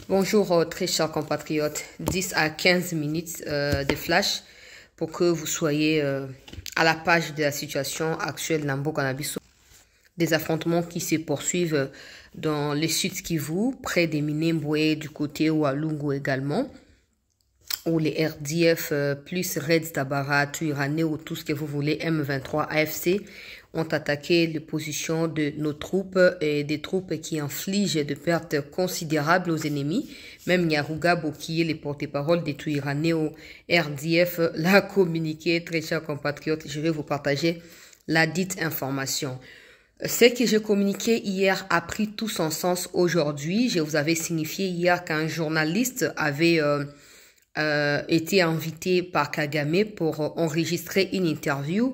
Bonjour très chers compatriotes, 10 à 15 minutes de flash pour que vous soyez à la page de la situation actuelle dans Bokanabiso. Des affrontements qui se poursuivent dans le sud Kivu, près des Minembwe, du côté Walungu également, où les RDF plus Reds Tabara, Tuirane ou tout ce que vous voulez, M23, AFC, ont attaqué les positions de nos troupes et des troupes qui infligent de pertes considérables aux ennemis. Même Nyarugabo, qui est le porte-parole des Tuirane au RDF, l'a communiqué. Très chers compatriotes, je vais vous partager la dite information. Ce que j'ai communiqué hier a pris tout son sens aujourd'hui. Je vous avais signifié hier qu'un journaliste avait été invité par Kagame pour enregistrer une interview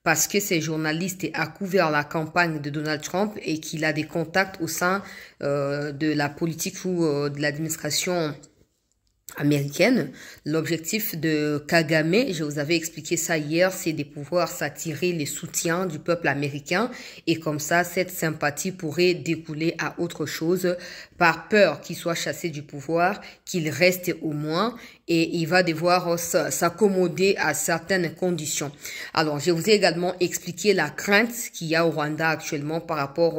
parce que ce journaliste a couvert la campagne de Donald Trump et qu'il a des contacts au sein de la politique ou de l'administration américaine. L'objectif de Kagame, je vous avais expliqué ça hier, c'est de pouvoir s'attirer les soutiens du peuple américain et comme ça, cette sympathie pourrait découler à autre chose par peur qu'il soit chassé du pouvoir, qu'il reste au moins et il va devoir s'accommoder à certaines conditions. Alors, je vous ai également expliqué la crainte qu'il y a au Rwanda actuellement par rapport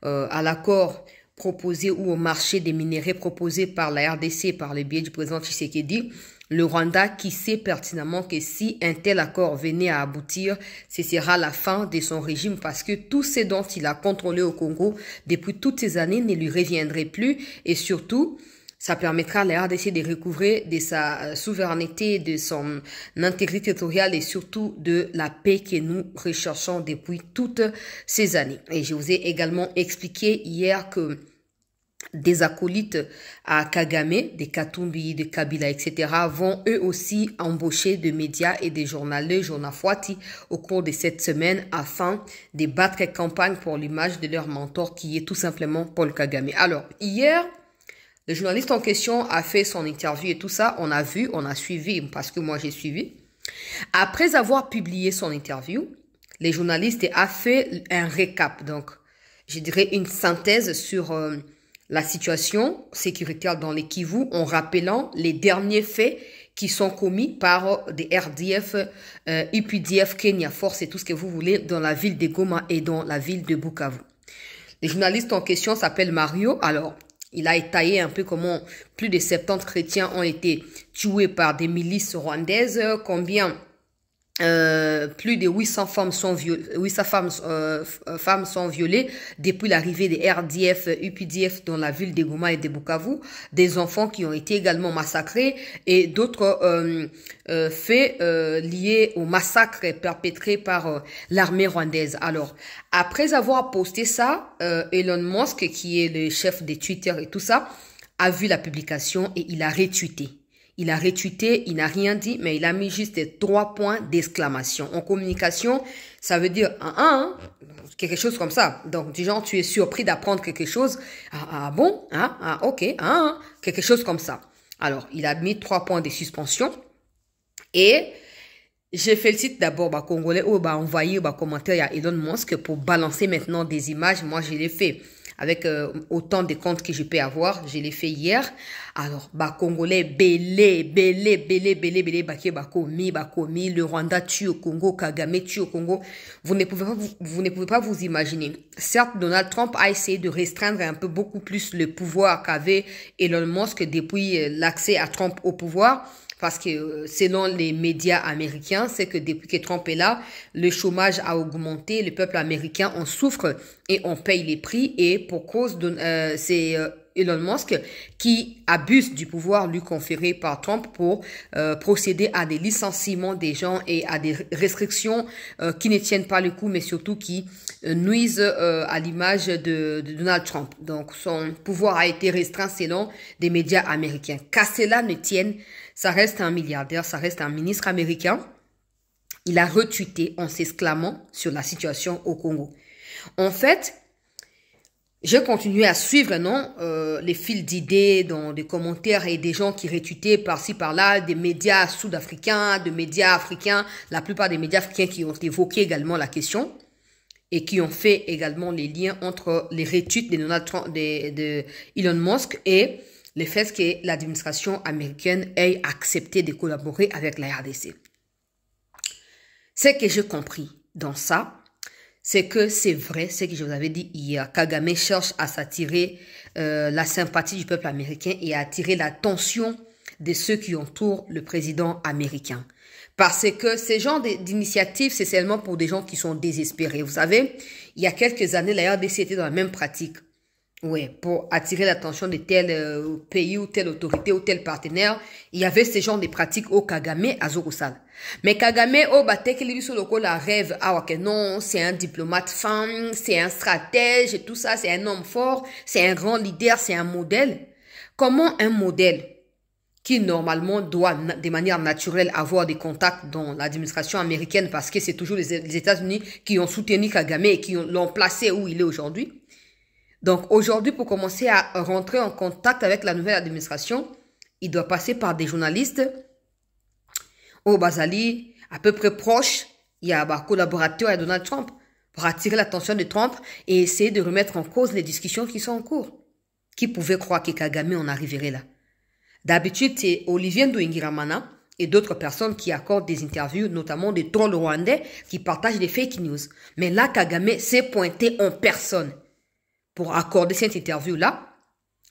à l'accord proposé ou au marché des minéraux proposé par la RDC par le biais du président Tshisekedi, le Rwanda qui sait pertinemment que si un tel accord venait à aboutir, ce sera la fin de son régime parce que tout ce dont il a contrôlé au Congo depuis toutes ces années ne lui reviendrait plus et surtout, ça permettra à la RDC de recouvrer de sa souveraineté, de son intégrité territoriale et surtout de la paix que nous recherchons depuis toutes ces années. Et je vous ai également expliqué hier que des acolytes à Kagame, des Katumbi, des Kabila, etc. vont eux aussi embaucher des médias et des journalistes, Jonafwati, au cours de cette semaine afin de battre campagne pour l'image de leur mentor qui est tout simplement Paul Kagame. Alors, hier, le journaliste en question a fait son interview et tout ça, on a vu, on a suivi, parce que moi j'ai suivi. Après avoir publié son interview, les journalistes a fait un récap, donc je dirais une synthèse sur la situation sécuritaire dans les Kivu en rappelant les derniers faits qui sont commis par des RDF, UPDF, Kenya Force et tout ce que vous voulez dans la ville de Goma et dans la ville de Bukavu. Les journalistes en question s'appellent Mario, alors il a étayé un peu comment plus de 70 chrétiens ont été tués par des milices rwandaises, combien plus de 800 femmes sont violées depuis l'arrivée des RDF, UPDF dans la ville de Goma et de Bukavu, des enfants qui ont été également massacrés et d'autres faits liés au massacre perpétré par l'armée rwandaise. Alors, après avoir posté ça, Elon Musk, qui est le chef de Twitter et tout ça, a vu la publication et il a retweeté. Il a retweeté, il n'a rien dit, mais il a mis juste 3 points d'exclamation. En communication, ça veut dire quelque chose comme ça. Donc, du genre, tu es surpris d'apprendre quelque chose. Bon, ok, quelque chose comme ça. Alors, il a mis 3 points de suspension. Et j'ai félicite d'abord Congolais ou envoyé commentaire à Elon Musk pour balancer maintenant des images. Moi, je l'ai fait avec autant de comptes que je peux avoir. Je l'ai fait hier. Alors, Congolais, belé, bakomi, le Rwanda tue au Congo, Kagame tue au Congo. Vous ne pouvez pas vous imaginer. Certes, Donald Trump a essayé de restreindre un peu beaucoup plus le pouvoir qu'avait Elon Musk depuis l'accès à Trump au pouvoir. Parce que selon les médias américains, c'est que depuis que Trump est là, le chômage a augmenté, le peuple américain en souffre et on paye les prix. Et pour cause de c'est Elon Musk qui abuse du pouvoir lui conféré par Trump pour procéder à des licenciements des gens et à des restrictions qui ne tiennent pas le coup, mais surtout qui nuisent à l'image de Donald Trump. Donc son pouvoir a été restreint selon des médias américains. Qu'à cela ne tienne, ça reste un milliardaire, ça reste un ministre américain. Il a retweeté en s'exclamant sur la situation au Congo. En fait, je continue à suivre les fils d'idées dans des commentaires et des gens qui retweetaient par-ci par-là, des médias sud-africains, des médias africains, la plupart des médias africains qui ont évoqué également la question et qui ont fait également les liens entre les retweets de Donald Trump, de Elon Musk et le fait que l'administration américaine ait accepté de collaborer avec la RDC. Ce que j'ai compris dans ça, c'est que c'est vrai, ce que je vous avais dit hier. Kagame cherche à s'attirer la sympathie du peuple américain et à attirer l'attention de ceux qui entourent le président américain. Parce que ce genre d'initiative, c'est seulement pour des gens qui sont désespérés. Vous savez, il y a quelques années, la RDC était dans la même pratique. Ouais, pour attirer l'attention de tel pays ou telle autorité ou tel partenaire, il y avait ce genre de pratiques au Kagame à Zorosal. Mais Kagame, au Batek, il sur le la rêve, ah ok, non, c'est un diplomate femme, c'est un stratège et tout ça, c'est un homme fort, c'est un grand leader, c'est un modèle. Comment un modèle qui normalement doit de manière naturelle avoir des contacts dans l'administration américaine parce que c'est toujours les États-Unis qui ont soutenu Kagame et qui l'ont placé où il est aujourd'hui. Donc aujourd'hui, pour commencer à rentrer en contact avec la nouvelle administration, il doit passer par des journalistes au Bazali, à peu près proches. Il y a un collaborateur à Donald Trump pour attirer l'attention de Trump et essayer de remettre en cause les discussions qui sont en cours. Qui pouvait croire que Kagame en arriverait là? D'habitude, c'est Olivier Ndoingiramana et d'autres personnes qui accordent des interviews, notamment des trolls rwandais qui partagent des fake news. Mais là, Kagame s'est pointé en personne pour accorder cette interview-là,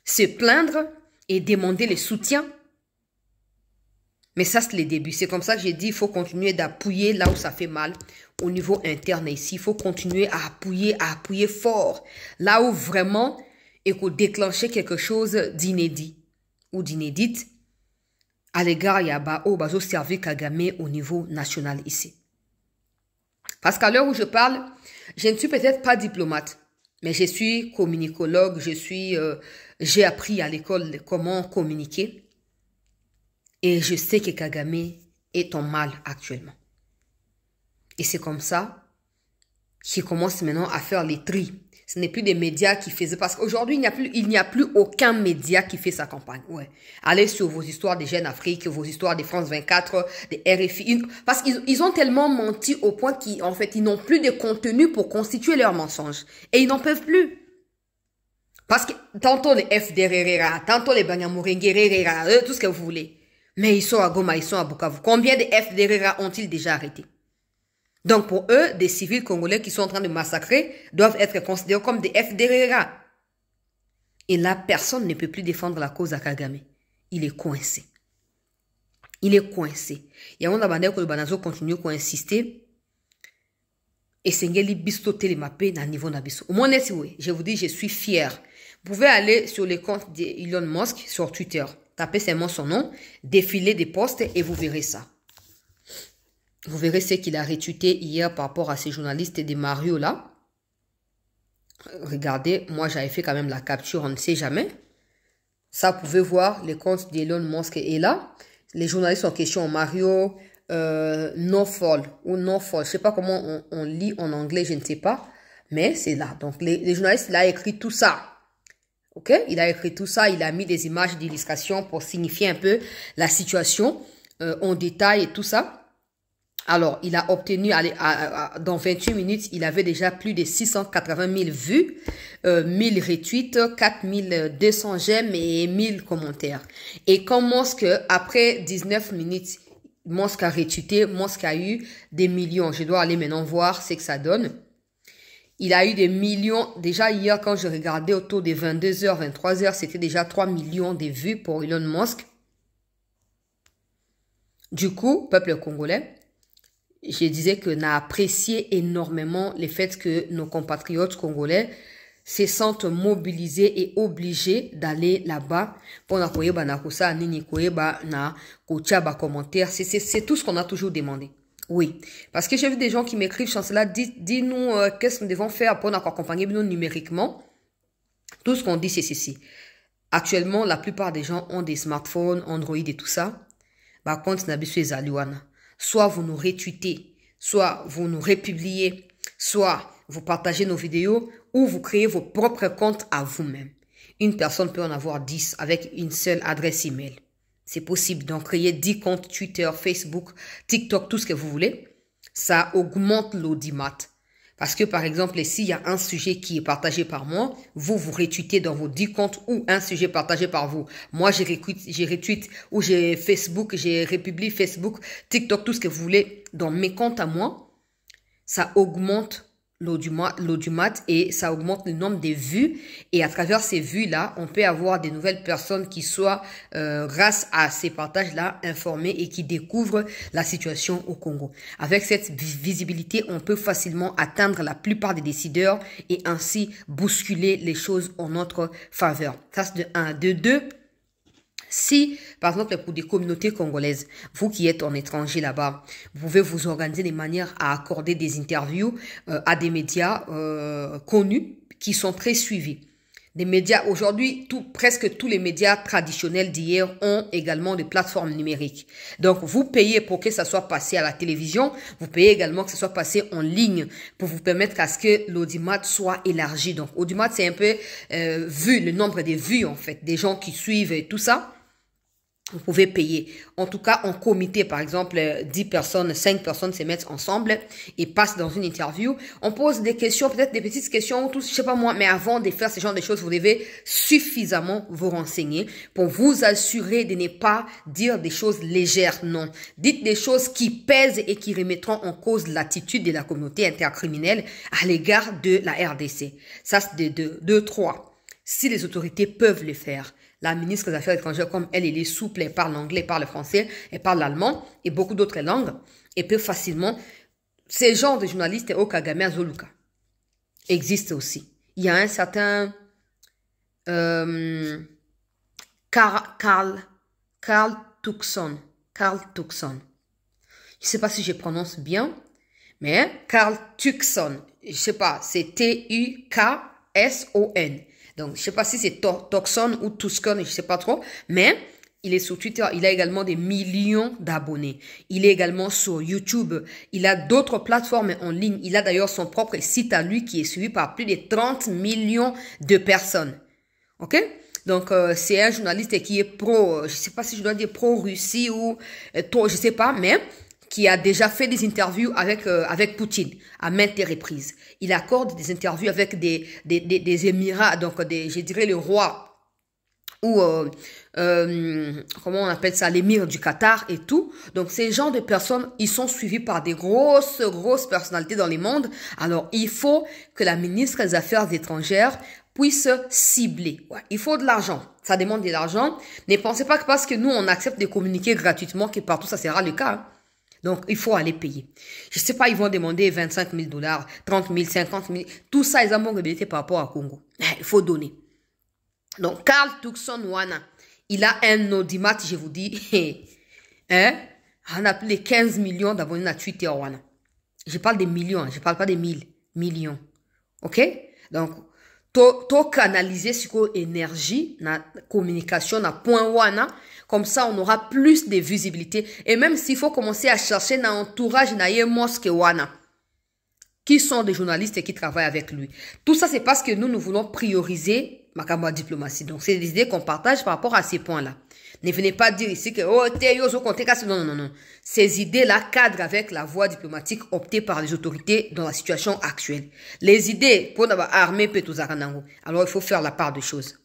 se plaindre et demander le soutien. Mais ça, c'est les débuts. C'est comme ça que j'ai dit, il faut continuer d'appuyer là où ça fait mal, au niveau interne ici. Il faut continuer à appuyer fort, là où vraiment il faut déclencher quelque chose d'inédit ou d'inédite à l'égard Yaba au bazo servir Kagame au niveau national ici. Parce qu'à l'heure où je parle, je ne suis peut-être pas diplomate, mais je suis communicologue, j'ai appris à l'école comment communiquer. Et je sais que Kagame est en mal actuellement. Et c'est comme ça qu'il commence maintenant à faire les tris. Ce n'est plus des médias qui faisaient, parce qu'aujourd'hui, il n'y a plus aucun média qui fait sa campagne. Ouais. Allez sur vos histoires des Jeunes Afrique, vos histoires des France 24, des RFI, parce qu'ils ont tellement menti au point qu'en fait, ils n'ont plus de contenu pour constituer leurs mensonges. Et ils n'en peuvent plus. Parce que tantôt les FDRRA, tantôt les Banyamourenguerera, tout ce que vous voulez. Mais ils sont à Goma, ils sont à Bukavu. Combien de FDRRA ont-ils déjà arrêtés? Donc pour eux, des civils congolais qui sont en train de massacrer doivent être considérés comme des FDRRA. Et là, personne ne peut plus défendre la cause à Kagame. Il est coincé. Il est coincé. Il y a un abandon que le Banazo continue à insister. Et Sengeli bisto télémapé dans le niveau d'abisso. Au moins, je vous dis, je suis fier. Vous pouvez aller sur les comptes d'Elon Musk sur Twitter. Tapez seulement son nom, défiler des posts et vous verrez ça. Vous verrez ce qu'il a retweeté hier par rapport à ces journalistes de Mario là. Regardez, moi j'avais fait quand même la capture, on ne sait jamais. Ça, vous pouvez voir, les comptes d'Elon Musk est là. Les journalistes en question, Mario No-Fall ou No-Fall. Je ne sais pas comment on lit en anglais, je ne sais pas. Mais c'est là. Donc les journalistes, il a écrit tout ça. Ok, il a écrit tout ça, il a mis des images d'illustration pour signifier un peu la situation en détail et tout ça. Alors, il a obtenu, dans 28 minutes, il avait déjà plus de 680 000 vues, 1000 retweets, 4200 j'aime et 1000 commentaires. Et quand Musk, après 19 minutes, Musk a retweeté, Musk a eu des millions. Je dois aller maintenant voir ce que ça donne. Il a eu des millions. Déjà hier, quand je regardais autour des 22h, 23h, c'était déjà 3 millions de vues pour Elon Musk. Du coup, peuple congolais, je disais que n'a apprécié énormément le fait que nos compatriotes congolais se sentent mobilisés et obligés d'aller là-bas pour na koyeba na kosa nini koyeba na kocha ba commentaire. C'est tout ce qu'on a toujours demandé. Oui, parce que j'ai vu des gens qui m'écrivent, Chancela, dis-nous qu'est-ce que nous devons faire pour nous accompagner numériquement. Tout ce qu'on dit, c'est ceci. Actuellement, la plupart des gens ont des smartphones, Android et tout ça. Par contre, soit vous nous retweetez, soit vous nous republiez, soit vous partagez nos vidéos, ou vous créez vos propres comptes à vous-même. Une personne peut en avoir 10 avec une seule adresse email. C'est possible d'en créer 10 comptes Twitter, Facebook, TikTok, tout ce que vous voulez. Ça augmente l'audimat. Parce que, par exemple, s'il y a un sujet qui est partagé par moi, vous retweetez dans vos 10 comptes ou un sujet partagé par vous. Moi, j'ai retweet ou j'ai Facebook, j'ai republie Facebook, TikTok, tout ce que vous voulez dans mes comptes à moi. Ça augmente l'audimat et ça augmente le nombre de vues. Et à travers ces vues-là, on peut avoir des nouvelles personnes qui soient, grâce à ces partages-là, informées et qui découvrent la situation au Congo. Avec cette visibilité, on peut facilement atteindre la plupart des décideurs et ainsi bousculer les choses en notre faveur. Ça, c'est de 1. De 2, si, par exemple, pour des communautés congolaises, vous qui êtes en étranger là-bas, vous pouvez vous organiser de manière à accorder des interviews à des médias connus qui sont très suivis. Des médias, aujourd'hui, presque tous les médias traditionnels d'hier ont également des plateformes numériques. Donc, vous payez pour que ça soit passé à la télévision. Vous payez également que ça soit passé en ligne pour vous permettre à ce que l'audimat soit élargi. Donc, audimat, c'est un peu vu, le nombre de vues, en fait, des gens qui suivent et tout ça. Vous pouvez payer. En tout cas, en comité, par exemple, 10 personnes, 5 personnes se mettent ensemble et passent dans une interview. On pose des questions, peut-être des petites questions, tout, je sais pas moi, mais avant de faire ce genre de choses, vous devez suffisamment vous renseigner pour vous assurer de ne pas dire des choses légères, non. Dites des choses qui pèsent et qui remettront en cause l'attitude de la communauté intercriminelle à l'égard de la RDC. Ça, c'est de 2, 3. Si les autorités peuvent le faire, la ministre des Affaires étrangères, comme elle est souple, elle parle l'anglais, elle parle le français, elle parle l'allemand et beaucoup d'autres langues, et peut facilement, ces genres de journalistes au Kagame Azoluka existent aussi. Il y a un certain Carl Tuxon. Je ne sais pas si je prononce bien, mais Carl Tuxon. Je ne sais pas, c'est T-U-K-S-O-N. Donc, je sais pas si c'est Tucson ou Tucson, je sais pas trop, mais il est sur Twitter. Il a également des millions d'abonnés. Il est également sur YouTube. Il a d'autres plateformes en ligne. Il a d'ailleurs son propre site à lui qui est suivi par plus de 30 millions de personnes. OK? Donc, c'est un journaliste qui est je sais pas si je dois dire pro-Russie ou je sais pas, mais qui a déjà fait des interviews avec Poutine à maintes reprises. Il accorde des interviews avec des émirats, donc je dirais le roi ou comment on appelle ça, l'émir du Qatar et tout. Donc ces genres de personnes, ils sont suivis par des grosses personnalités dans le monde. Alors il faut que la ministre des Affaires étrangères puisse cibler. Ouais, il faut de l'argent. Ça demande de l'argent. Ne pensez pas que parce que nous on accepte de communiquer gratuitement que partout ça sera le cas. Hein. Donc, il faut aller payer. Je sais pas, ils vont demander 25 000 $, 30 000, 50 000. Tout ça, ils ont mobilité par rapport à Congo. Il faut donner. Donc, Carl Tuxon Wana, il a un audimat, je vous dis, hein, on a plus de 15 millions d'abonnés à Twitter Wana. Je parle des millions, je parle pas des millions. OK? Donc, to canaliser sur énergie, na communication, na point Wana. Comme ça, on aura plus de visibilité. Et même s'il faut commencer à chercher dans l'entourage, qui sont des journalistes qui travaillent avec lui. Tout ça, c'est parce que nous voulons prioriser ma diplomatie. Donc, c'est des idées qu'on partage par rapport à ces points-là. Ne venez pas dire ici que, non. Ces idées-là cadrent avec la voie diplomatique optée par les autorités dans la situation actuelle. Les idées, pour armer alors il faut faire la part des choses.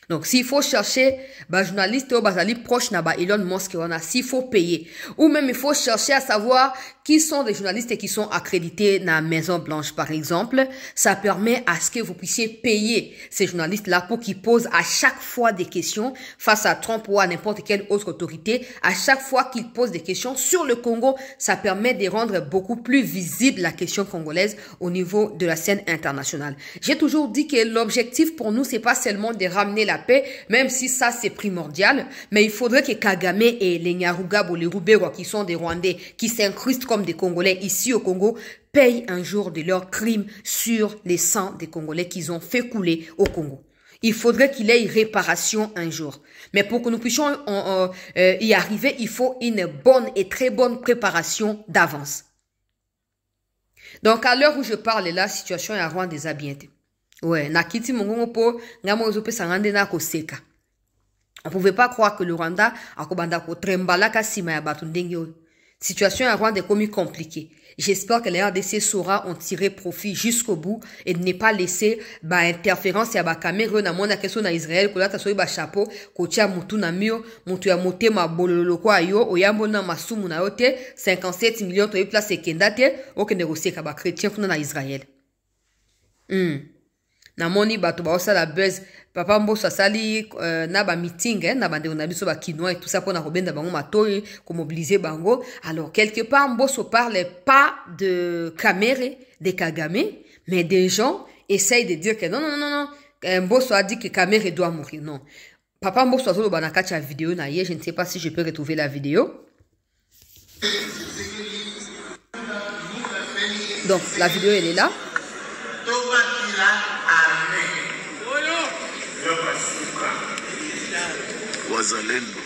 Donc, s'il faut chercher, journaliste ou bazali proche na Elon Musk, s'il faut payer. Ou même, il faut chercher à savoir qui sont des journalistes qui sont accrédités dans la Maison Blanche, par exemple. Ça permet à ce que vous puissiez payer ces journalistes-là pour qu'ils posent à chaque fois des questions face à Trump ou à n'importe quelle autre autorité. À chaque fois qu'ils posent des questions sur le Congo, ça permet de rendre beaucoup plus visible la question congolaise au niveau de la scène internationale. J'ai toujours dit que l'objectif pour nous, c'est pas seulement de ramener la paix, même si ça c'est primordial, mais il faudrait que Kagame et les Nyarugabo, les Rubero qui sont des Rwandais, qui s'incrustent comme des Congolais ici au Congo, payent un jour de leurs crimes sur les sangs des Congolais qu'ils ont fait couler au Congo. Il faudrait qu'il ait réparation un jour. Mais pour que nous puissions y arriver, il faut une bonne et très bonne préparation d'avance. Donc à l'heure où je parle, la situation est à Rwanda déshabillée. Ouais, nakiti mongongo po ngamo zope sangande na koseka. On pouvait pas croire que le Rwanda akobanda ko trembala kasima ya batu ndenge. Situation à Rwanda est comme compliquée. J'espère que la RDC saura en tirer profit jusqu'au bout et ne pas laisser interférence et caméra na mona question na Israël ko lata so chapeau ko tia mutu na mio mutu ya motema bololo kwa yo oyambo na masumu na yote 57 millions to place kendate o ke négocier ka ba chrétien kuna na Israël. Na moni bato ba osala buzz papa Mbosso asali na ba meeting na bande na biso ba kinois et tout ça pour na robenda bango matoi ko mobiliser bango. Alors quelque part Mbosso parle pas de Kamere de Kagame mais des gens essayent de dire que non Mbosso a dit que Kamere doit mourir. Non, papa Mbosso azolo banaka cha vidéo na ye, je ne sais pas si je peux retrouver la vidéo. Donc la vidéo elle est là. Wazalendo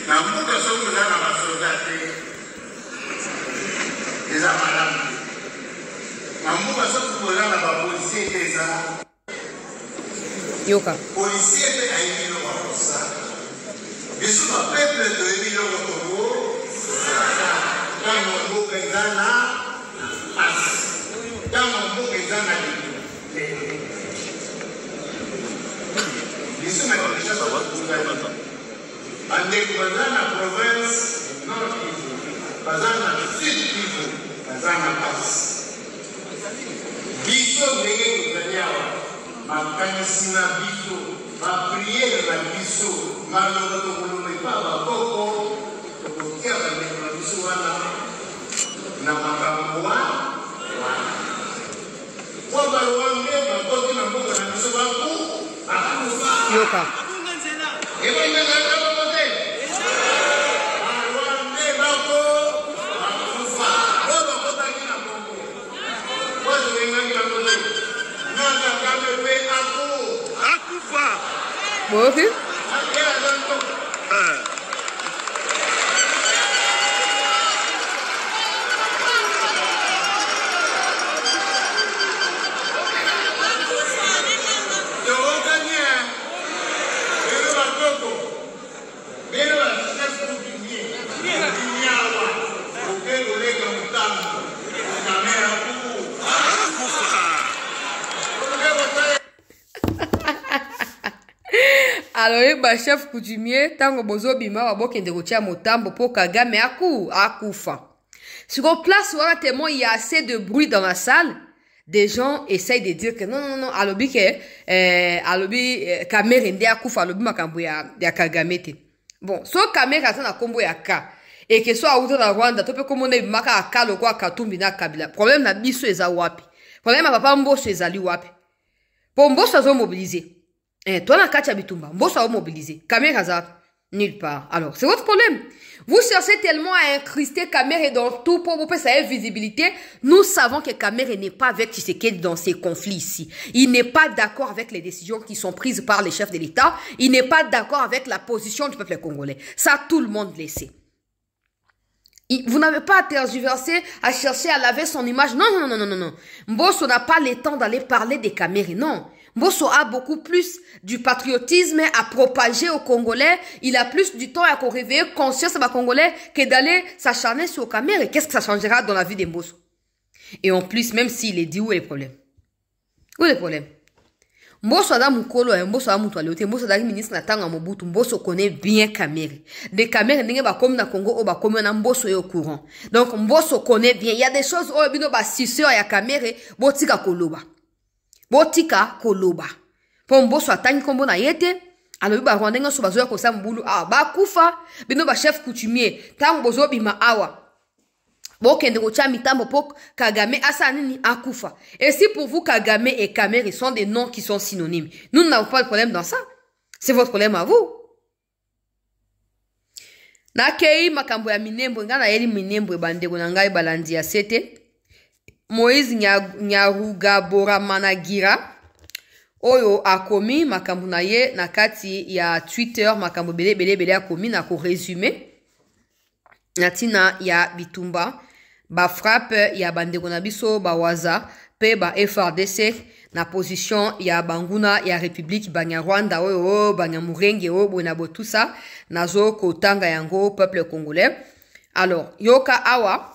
na mbuka somo na basoldate eza malamu na mbuka somo na bapolisier eza yoka policier pe ayino bakosa biso ba peuple de ebilo ko kama mbuka ezana as kama mbuka ezana biso na kisha andeko bazana province nord Kivu bazana sud Kivu bazana pas biso ndenge kuzaliawa makanisi na biso bapriere na biso maloba tokoloba epa bakoko tokotia bandeko na biso wana na makambo wana po balwange bakoti na mboka na biso baku akufa yoka okay. Alors, le chef coutumier, tango bozo bima wa boke nderotia motambo po Kagame akufa. Sur place, voilà tellement il y a assez de bruit dans la salle. Des gens essayent de dire que non, alobi Kamere nde akufa, alobi makambo ya Kagame te. Bon, so Kamere atana kombo ya ka. Et que soit outre na Rwanda, tope komone bimaka akalo kwa Katumbi na Kabila. Problème na biso eza wapi. Problème na papa Mbosso ezali wapi. Po Mbosso azo mobiliser. Toi, na Katia Bitumba, Mbosso a mobilisé. Kamere Hazard, nulle part. Alors, c'est votre problème. Vous cherchez tellement à incruster Kamere dans tout pour vous faire sa visibilité. Nous savons que Kamere n'est pas avec Tshisekedi dans ces conflits ici. Il n'est pas d'accord avec les décisions qui sont prises par les chefs de l'État. Il n'est pas d'accord avec la position du peuple congolais. Ça, tout le monde le sait. Vous n'avez pas à tergiverser, à chercher à laver son image. Non. Mbosso n'a pas le temps d'aller parler des Kamere, non. Mbosso a beaucoup plus du patriotisme à propager aux Congolais. Il a plus du temps à réveiller conscience aux Congolais que d'aller s'acharner sur Kamere. Qu'est-ce que ça changera dans la vie de Mbosso? Et en plus, même s'il est dit, où est le problème? Où est le problème? Mbosso a mukolo et Mbosso a mutualité. Mbosso a ministre na tanga Mobutu. Mbosso connaît bien Kamere. Des Kamere n'engue ba comme na Congo ou ba comme na Mbosso est au courant. Donc Mbosso connaît bien. Il y a des choses où bino ba siseur ya Kamere botika koloba. Botika koloba. Po Mbosso atangi kombo na yete. Alors ba Rwanda ngo so bazoya ko sa mbulu. Ba kufa. Bino ba chef coutumier. Tango bozo bima awa. Bokende kocha mitambo po Kagame asanini akufa. Et si pour vous Kagame et Kamere sont des noms qui sont synonymes, nous n'avons pas de problème dans ça. C'est votre problème à vous. Nakei makambo ya minembo ngana yeli minembo bandeko na ngai balandi ya sete. Moïse Nyarugabora Managira oyo akomi makambo na ye na kati ya Twitter makambo bele akomi na ko résumer natina ya Bitumba ba frappe ya bandeko na biso ba waza pe ba FRDC na position ya banguna ya République Banyarwanda oyo Banyamurenge oyo bona bo tout ça nazo kotanga yango peuple congolais. Alors yoka awa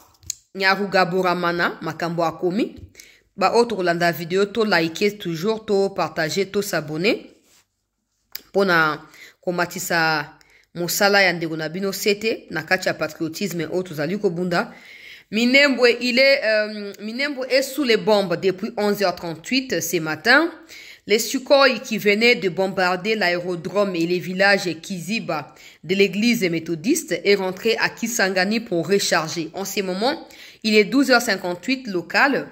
Nyaruga Boramana, Makambo Akomi. Ba autre landa vidéo, to liker toujours, to partager, to s'abonner. Pona komatisa mosala ya ndeko na bino sete, na kati ya patriotisme et autres aliko bunda. Minembwe, Minembwe est sous les bombes depuis 11h38 ce matin. Les Sukhoi qui venaient de bombarder l'aérodrome et les villages Kiziba de l'église méthodiste est rentré à Kisangani pour recharger. En ce moment, il est 12h58 local.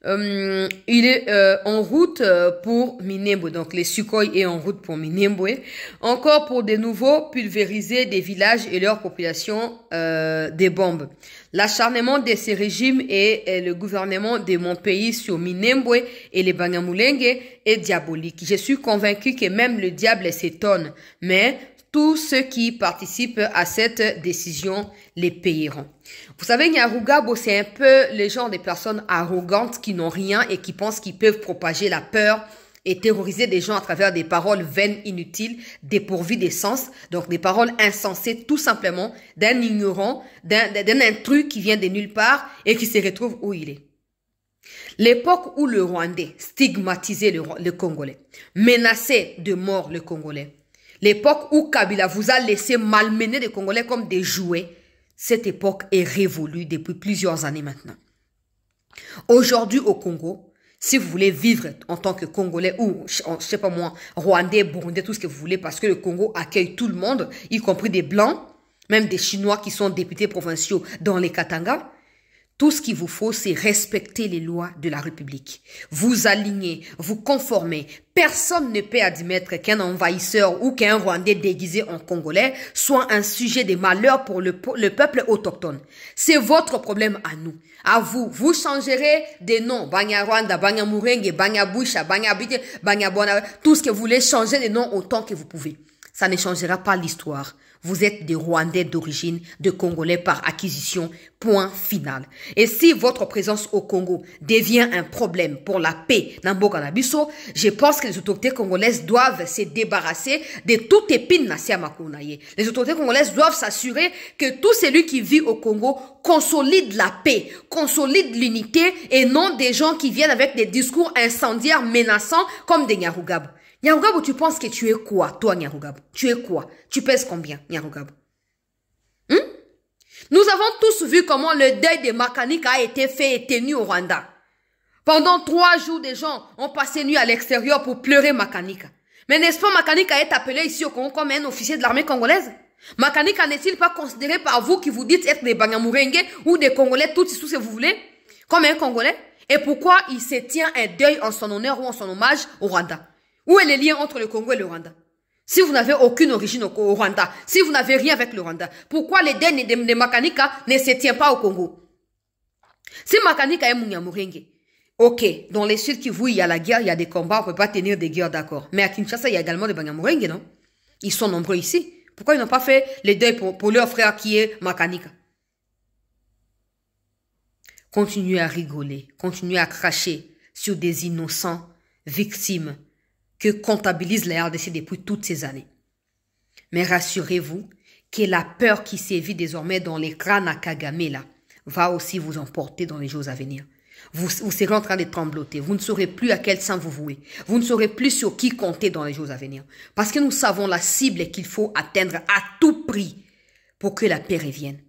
Il est en route pour Minembwe. Donc les Sukhoi est en route pour Minembwe. Encore pour de nouveau pulvériser des villages et leur population des bombes. L'acharnement de ces régimes et le gouvernement de mon pays sur Minembwe et les Banyamulenge est diabolique. Je suis convaincu que même le diable s'étonne. Mais tous ceux qui participent à cette décision les payeront. Vous savez, Nyarugabo, c'est un peu le genre de personnes arrogantes qui n'ont rien et qui pensent qu'ils peuvent propager la peur et terroriser des gens à travers des paroles vaines, inutiles, dépourvues de sens, donc des paroles insensées tout simplement d'un ignorant, d'un intrus qui vient de nulle part et qui se retrouve où il est. L'époque où le Rwandais stigmatisait le Congolais, menaçait de mort le Congolais, l'époque où Kabila vous a laissé malmener les Congolais comme des jouets, cette époque est révolue depuis plusieurs années maintenant. Aujourd'hui au Congo, si vous voulez vivre en tant que Congolais ou, je sais pas moi, Rwandais, Burundais, tout ce que vous voulez, parce que le Congo accueille tout le monde, y compris des Blancs, même des Chinois qui sont députés provinciaux dans les Katanga, tout ce qu'il vous faut, c'est respecter les lois de la République. Vous aligner, vous conformer. Personne ne peut admettre qu'un envahisseur ou qu'un Rwandais déguisé en Congolais soit un sujet de malheur pour le peuple autochtone. C'est votre problème à nous. À vous. Vous changerez des noms. Banya Rwanda, Banya Murenge, Banya Busha, Banya Bite, Banya Bona. Tout ce que vous voulez, changez les noms autant que vous pouvez. Ça ne changera pas l'histoire. Vous êtes des Rwandais d'origine, de Congolais par acquisition, point final. Et si votre présence au Congo devient un problème pour la paix dans Bokanabiso, je pense que les autorités congolaises doivent se débarrasser de toute épine Nassia Makunaye. Les autorités congolaises doivent s'assurer que tout celui qui vit au Congo consolide la paix, consolide l'unité et non des gens qui viennent avec des discours incendiaires menaçants comme des Nyarugabo. Nyarugabo, tu penses que tu es quoi, toi, Nyarugabo? Tu es quoi? Tu pèses combien, Nyarugabo? Nous avons tous vu comment le deuil de Makanika a été fait et tenu au Rwanda. Pendant 3 jours, des gens ont passé nuit à l'extérieur pour pleurer Makanika. Mais n'est-ce pas Makanika est appelé ici au Congo comme un officier de l'armée congolaise? Makanika n'est-il pas considéré par vous qui vous dites être des Banyamulenge ou des Congolais, tout ce que vous voulez, comme un Congolais? Et pourquoi il se tient un deuil en son honneur ou en son hommage au Rwanda? Où est le lien entre le Congo et le Rwanda? Si vous n'avez aucune origine au Rwanda, si vous n'avez rien avec le Rwanda, pourquoi les deuil de Makanika ne se tient pas au Congo? Si Makanika est Munyamurenge, ok, dans les Sud Kivu, il y a la guerre, il y a des combats, on ne peut pas tenir des guerres, d'accord. Mais à Kinshasa, il y a également des Banyamurenge, non? Ils sont nombreux ici. Pourquoi ils n'ont pas fait le deuil pour leur frère qui est Makanika? Continuez à rigoler, continuez à cracher sur des innocents victimes que comptabilise la RDC depuis toutes ces années. Mais rassurez-vous que la peur qui sévit désormais dans les crânes à Kagame là, va aussi vous emporter dans les jours à venir. Vous serez en train de trembloter. Vous ne saurez plus à quel sang vous vouez. Vous ne saurez plus sur qui compter dans les jours à venir. Parce que nous savons la cible qu'il faut atteindre à tout prix pour que la paix revienne.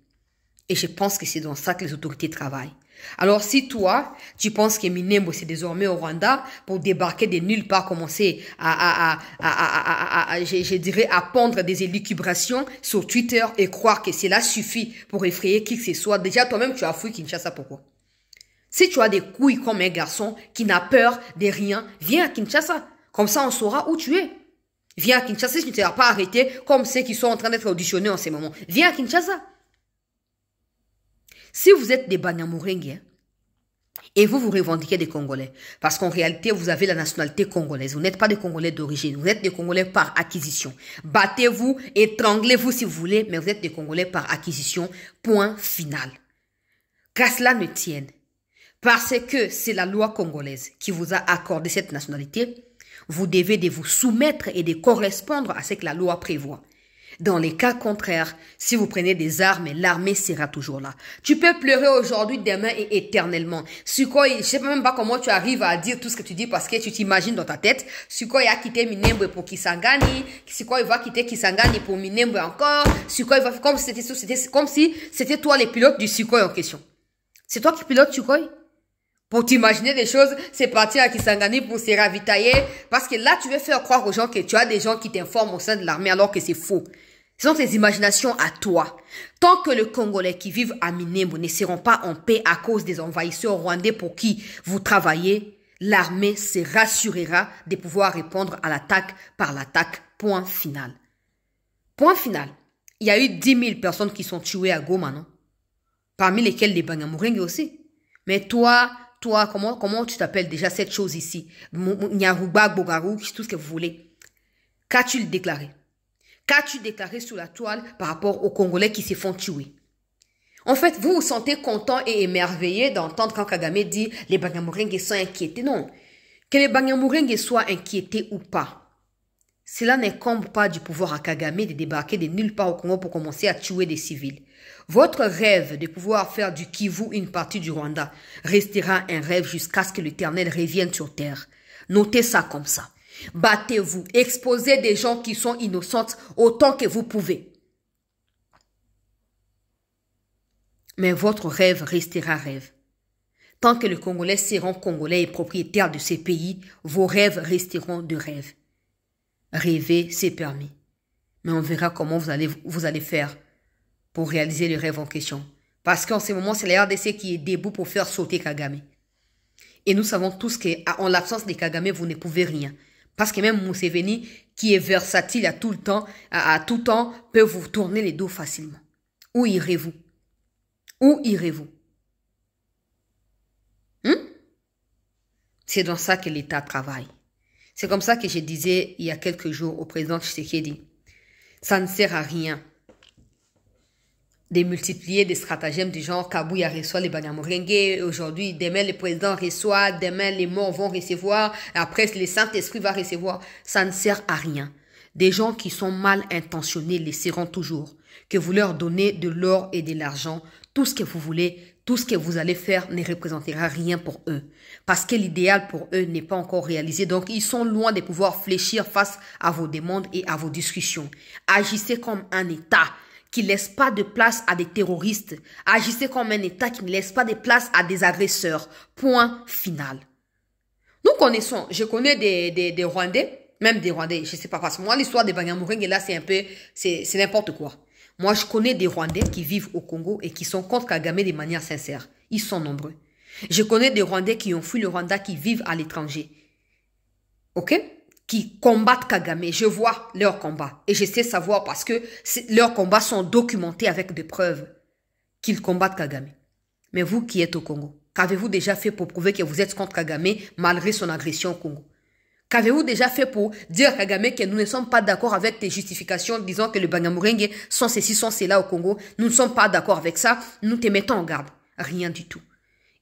Et je pense que c'est dans ça que les autorités travaillent. Alors si toi, tu penses que Minembwe c'est désormais au Rwanda pour débarquer de nulle part, commencer je dirais, à pondre des élucubrations sur Twitter et croire que cela suffit pour effrayer qui que ce soit, déjà toi-même tu as fouillé Kinshasa, pourquoi? Si tu as des couilles comme un garçon qui n'a peur de rien, viens à Kinshasa. Comme ça on saura où tu es. Viens à Kinshasa si tu ne seras pas arrêté comme ceux qui sont en train d'être auditionnés en ce moment. Viens à Kinshasa. Si vous êtes des Banyamulenge et vous revendiquez des Congolais, parce qu'en réalité, vous avez la nationalité congolaise, vous n'êtes pas des Congolais d'origine, vous êtes des Congolais par acquisition. Battez-vous, étranglez-vous si vous voulez, mais vous êtes des Congolais par acquisition, point final. Qu'à cela ne tienne, parce que c'est la loi congolaise qui vous a accordé cette nationalité, vous devez de vous soumettre et de correspondre à ce que la loi prévoit. Dans les cas contraires, si vous prenez des armes, l'armée sera toujours là. Tu peux pleurer aujourd'hui, demain et éternellement. Sukhoi, je sais même pas comment tu arrives à dire tout ce que tu dis parce que tu t'imagines dans ta tête. Sukhoi a quitté Minembwe pour Kisangani. Sukhoi va quitter Kisangani pour Minembwe encore. Sukhoi va comme si c'était toi le pilote du Sukhoi en question. C'est toi qui pilotes Sukhoi? Pour t'imaginer des choses, c'est partir à Kisangani pour se ravitailler. Parce que là, tu veux faire croire aux gens que tu as des gens qui t'informent au sein de l'armée alors que c'est faux. Ce sont tes imaginations à toi. Tant que les Congolais qui vivent à Minembwe ne seront pas en paix à cause des envahisseurs rwandais pour qui vous travaillez, l'armée se rassurera de pouvoir répondre à l'attaque par l'attaque. Point final. Point final. Il y a eu 10 000 personnes qui sont tuées à Goma, non? Parmi lesquelles les Banyamulenge aussi. Mais toi, comment tu t'appelles déjà cette chose ici? Nyaruba, Bogarou, tout ce que vous voulez. Qu'as-tu déclaré? Qu'as-tu déclaré sur la toile par rapport aux Congolais qui se font tuer? En fait, vous vous sentez content et émerveillé d'entendre quand Kagame dit les Banyamulenge sont inquiétés. Non. Que les Banyamulenge soient inquiétés ou pas, cela n'incombe pas du pouvoir à Kagame de débarquer de nulle part au Congo pour commencer à tuer des civils. Votre rêve de pouvoir faire du Kivu une partie du Rwanda restera un rêve jusqu'à ce que l'Éternel revienne sur terre. Notez ça comme ça. Battez-vous, exposez des gens qui sont innocentes autant que vous pouvez. Mais votre rêve restera rêve. Tant que les Congolais seront Congolais et propriétaires de ces pays, vos rêves resteront de rêves. Rêver, c'est permis. Mais on verra comment vous allez faire pour réaliser le rêve en question. Parce qu'en ce moment, c'est la RDC qui est debout pour faire sauter Kagame. Et nous savons tous qu'en l'absence de Kagame, vous ne pouvez rien. Parce que même Museveni, qui est versatile à tout temps, peut vous tourner les dos facilement. Où irez-vous? Où irez-vous? C'est dans ça que l'État travaille. C'est comme ça que je disais il y a quelques jours au président Tshisekedi. Ça ne sert à rien de multiplier des stratagèmes du genre Kabouya reçoit les Banyamulenge, aujourd'hui, demain le président reçoit, demain les morts vont recevoir, après le Saint-Esprit va recevoir. Ça ne sert à rien. Des gens qui sont mal intentionnés les seront toujours. Que vous leur donnez de l'or et de l'argent, tout ce que vous voulez, tout ce que vous allez faire ne représentera rien pour eux. Parce que l'idéal pour eux n'est pas encore réalisé. Donc, ils sont loin de pouvoir fléchir face à vos demandes et à vos discussions. Agissez comme un État qui ne laisse pas de place à des terroristes. Agissez comme un État qui ne laisse pas de place à des agresseurs. Point final. Nous connaissons, je connais des Rwandais, même des Rwandais, je ne sais pas, parce que moi, l'histoire des Banyamulenge, là, c'est n'importe quoi. Moi, je connais des Rwandais qui vivent au Congo et qui sont contre Kagame de manière sincère. Ils sont nombreux. Je connais des Rwandais qui ont fui le Rwanda, qui vivent à l'étranger. OK? Qui combattent Kagame. Je vois leurs combats. Et je sais savoir parce que leurs combats sont documentés avec des preuves qu'ils combattent Kagame. Mais vous qui êtes au Congo, qu'avez-vous déjà fait pour prouver que vous êtes contre Kagame malgré son agression au Congo? Qu'avez-vous déjà fait pour dire à Kagame que nous ne sommes pas d'accord avec tes justifications disant que les Banyamulenge sont ceci, sont cela au Congo? Nous ne sommes pas d'accord avec ça. Nous te mettons en garde. Rien du tout.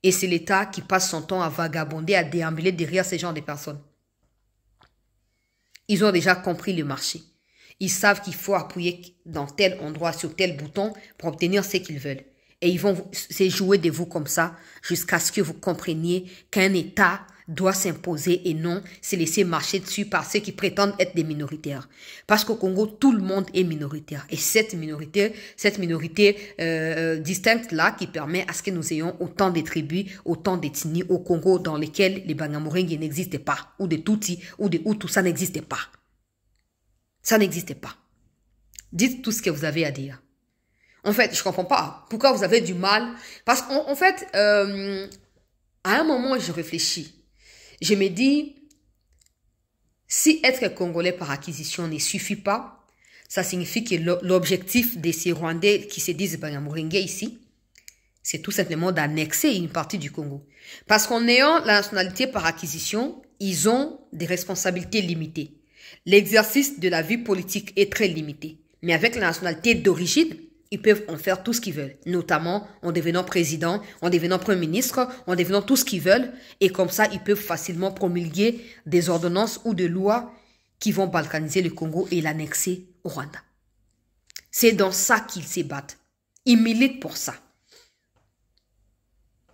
Et c'est l'État qui passe son temps à vagabonder, à déambuler derrière ces genres de personnes. Ils ont déjà compris le marché. Ils savent qu'il faut appuyer dans tel endroit, sur tel bouton pour obtenir ce qu'ils veulent. Et ils vont se jouer de vous comme ça jusqu'à ce que vous compreniez qu'un État doit s'imposer et non se laisser marcher dessus par ceux qui prétendent être des minoritaires. Parce qu'au Congo, tout le monde est minoritaire. Et cette minorité distincte-là qui permet à ce que nous ayons autant de tribus, autant d'ethnies au Congo dans lesquelles les Banyamulenge n'existaient pas, ou des Tutsis, ou des Hutus, ça n'existait pas. Ça n'existait pas. Dites tout ce que vous avez à dire. En fait, je comprends pas. Pourquoi vous avez du mal? Parce qu'en fait, à un moment, je réfléchis. Je me dis, si être Congolais par acquisition ne suffit pas, ça signifie que l'objectif de ces Rwandais qui se disent Banyamulenge ici, c'est tout simplement d'annexer une partie du Congo. Parce qu'en ayant la nationalité par acquisition, ils ont des responsabilités limitées. L'exercice de la vie politique est très limité. Mais avec la nationalité d'origine, ils peuvent en faire tout ce qu'ils veulent, notamment en devenant président, en devenant premier ministre, en devenant tout ce qu'ils veulent. Et comme ça, ils peuvent facilement promulguer des ordonnances ou des lois qui vont balkaniser le Congo et l'annexer au Rwanda. C'est dans ça qu'ils se battent. Ils militent pour ça.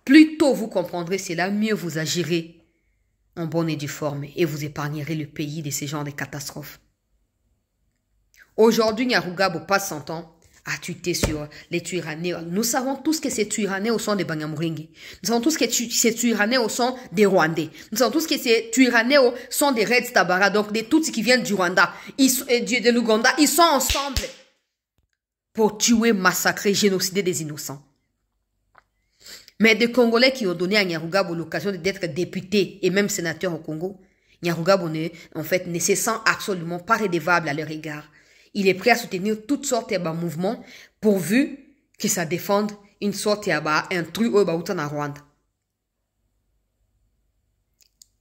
Plus tôt vous comprendrez cela, mieux vous agirez en bonne et due forme et vous épargnerez le pays de ce genre de catastrophes. Aujourd'hui, Nyarugabo passe son temps à tweeter sur les Twiranéos. Nous savons tous que ces Twiranéos sont des Banyamulenge. Nous savons tous que ces Twiranéos sont des Rwandais. Nous savons tous que ces Twiranéos sont des Reds Tabara, donc des Tutsis qui viennent du Rwanda, de l'Ouganda. Ils sont ensemble pour tuer, massacrer, génocider des innocents. Mais des Congolais qui ont donné à Nyarugabo l'occasion d'être député et même sénateur au Congo, Nyarugabo en fait, ne se sent absolument pas redevable à leur égard. Il est prêt à soutenir toutes sortes de mouvements pourvu que ça défende une sorte un truc au Rwanda.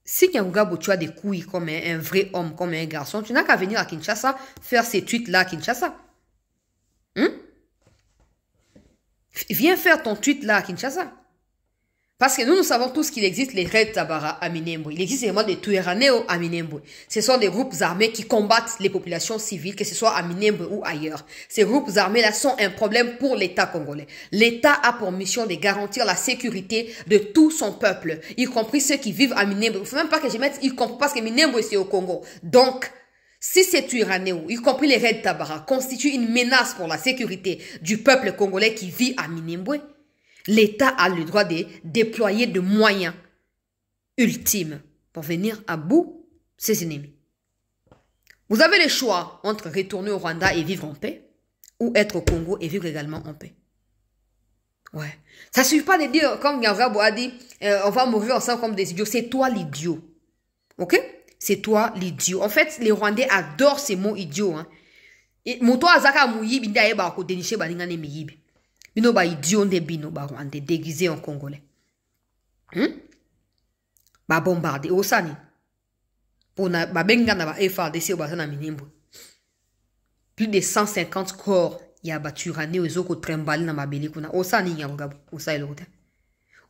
Si Nyarugabo tu as des couilles comme un vrai homme, comme un garçon, tu n'as qu'à venir à Kinshasa faire ces tweets-là à Kinshasa. Viens faire ton tweet là à Kinshasa. Parce que nous savons tous qu'il existe les Red Tabara à Minembwe. Il existe également des Twiranéos à Minembwe. Ce sont des groupes armés qui combattent les populations civiles, que ce soit à Minembwe ou ailleurs. Ces groupes armés-là sont un problème pour l'État congolais. L'État a pour mission de garantir la sécurité de tout son peuple, y compris ceux qui vivent à Minembwe. Il ne faut même pas que je mette y compris parce que Minembwe c'est au Congo. Donc, si ces Twiranéos, y compris les Red Tabara, constituent une menace pour la sécurité du peuple congolais qui vit à Minembwe, l'État a le droit de déployer des moyens ultimes pour venir à bout de ses ennemis. Vous avez le choix entre retourner au Rwanda et vivre en paix ou être au Congo et vivre également en paix. Ouais. Ça ne suffit pas de dire, comme Nyarugabo a dit, on va mourir ensemble comme des idiots. C'est toi l'idiot. Ok? C'est toi l'idiot. En fait, les Rwandais adorent ces mots idiots. Hein. Et moto azaka muyibi nda eba ko dénicher balinga ne miyibi. Bino ba idiot nde bino ba Rwandais déguisés en Congolais. Ba bombardé osani. Pour na ba benga na ba FARDC o bazana Minembwe. Plus de 150 corps ya ba Twiranéos ezoko trembali na mabeli kuna osani Nyarugabo osai lokuta.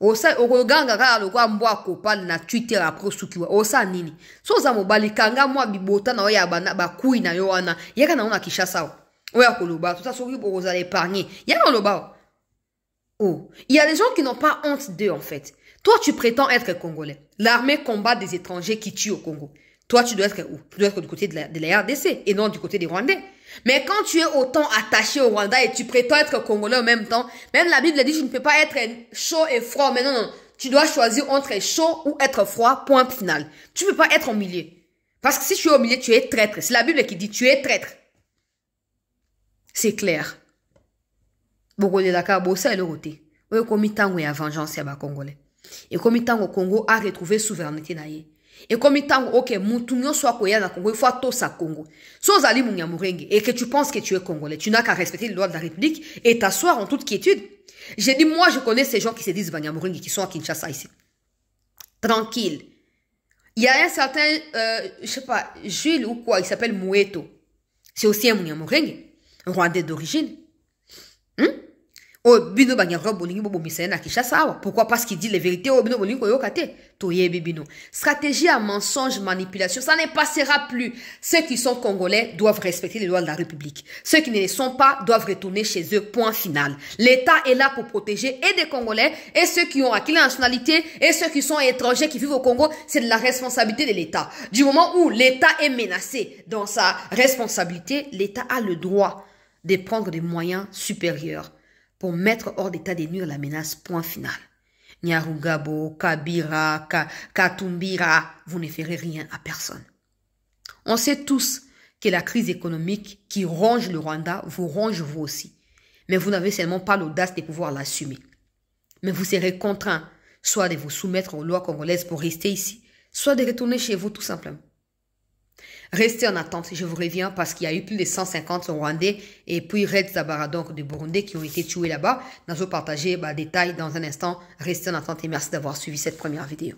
Osai okoganga kala lokwa mbwa kopal na Twitter après sukiwa osani nini. So za mobali kanga mwa bibota na oya ba kui na yo wana yaka na ona Kinshasa. Oya koloba tout ça soki vous allez épargner. Yaka loba. Oh, il y a des gens qui n'ont pas honte d'eux en fait. Toi, tu prétends être congolais. L'armée combat des étrangers qui tuent au Congo. Toi, tu dois être où? Tu dois être du côté de la RDC et non du côté des Rwandais. Mais quand tu es autant attaché au Rwanda et tu prétends être congolais en même temps, même la Bible dit que tu ne peux pas être chaud et froid. Mais non, non, tu dois choisir entre chaud ou être froid, point final. Tu ne peux pas être au milieu. Parce que si tu es au milieu, tu es traître. C'est la Bible qui dit tu es traître. C'est clair. Beaucoup de Dakar, bossa et le roté. Oui, comme tango et vengeance, y'a Congolais. Et comme tango Congo a retrouvé souveraineté naïe. Et comme tango, ok, moutounyo soit koya na Congo, il faut tout ça Congo. Sans ali munyamurenge, et que tu penses que tu es Congolais, tu n'as qu'à respecter les lois de la République et t'asseoir en toute quiétude. J'ai dit, moi, je connais ces gens qui se disent Banyamurenge, qui sont à Kinshasa ici. Tranquille. Il y a un certain, je sais pas, Jules ou quoi, il s'appelle Moueto. C'est aussi un munyamurenge, un Rwandais d'origine. Oh, bino banyarwa bolingi bobo misena Kinshasa. Pourquoi? Parce qu'il dit les vérités. Oh, bino bolingi koyokate. Toyebe bino. Stratégie à mensonge, manipulation. Ça ne passera plus. Ceux qui sont congolais doivent respecter les lois de la République. Ceux qui ne les sont pas doivent retourner chez eux. Point final. L'État est là pour protéger et des Congolais et ceux qui ont acquis la nationalité et ceux qui sont étrangers qui vivent au Congo. C'est de la responsabilité de l'État. Du moment où l'État est menacé dans sa responsabilité, l'État a le droit de prendre des moyens supérieurs pour mettre hors d'état de nuire la menace, point final. Nyarugabo, Kabila, Katumbira, vous ne ferez rien à personne. On sait tous que la crise économique qui ronge le Rwanda vous ronge vous aussi. Mais vous n'avez seulement pas l'audace de pouvoir l'assumer. Mais vous serez contraint soit de vous soumettre aux lois congolaises pour rester ici, soit de retourner chez vous tout simplement. Restez en attente, je vous reviens parce qu'il y a eu plus de 150 Rwandais et puis Red Tabara, donc de Burundais qui ont été tués là-bas. Nous allons partager des détails dans un instant. Restez en attente et merci d'avoir suivi cette première vidéo.